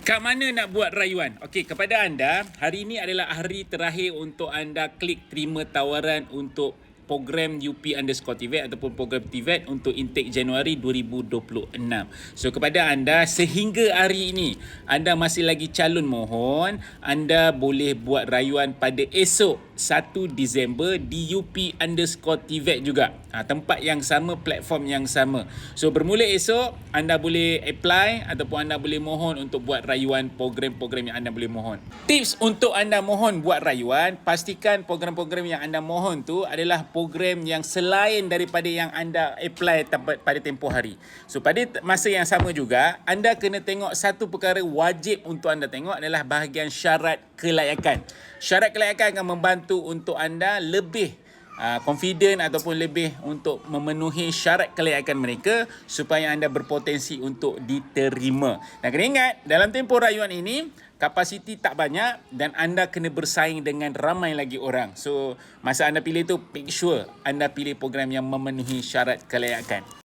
Kat mana nak buat rayuan? Okey, kepada anda, hari ini adalah hari terakhir untuk anda klik terima tawaran untuk program UP_TVET ataupun program TVET untuk intake Januari 2026. So, kepada anda, sehingga hari ini, anda masih lagi calon mohon, anda boleh buat rayuan pada esok 1 Disember di UP_TVET juga. Tempat yang sama, platform yang sama. So, bermula esok, anda boleh apply ataupun anda boleh mohon untuk buat rayuan program-program yang anda boleh mohon. Tips untuk anda mohon buat rayuan, pastikan program-program yang anda mohon tu adalah program yang selain daripada yang anda apply pada tempoh hari. So, pada masa yang sama juga, anda kena tengok satu perkara wajib untuk anda tengok adalah bahagian syarat kelayakan. Syarat kelayakan akan membantu untuk anda lebih confident ataupun lebih untuk memenuhi syarat kelayakan mereka supaya anda berpotensi untuk diterima. Dan kena ingat, dalam tempoh rayuan ini, kapasiti tak banyak dan anda kena bersaing dengan ramai lagi orang. So, masa anda pilih tu, make sure anda pilih program yang memenuhi syarat kelayakan.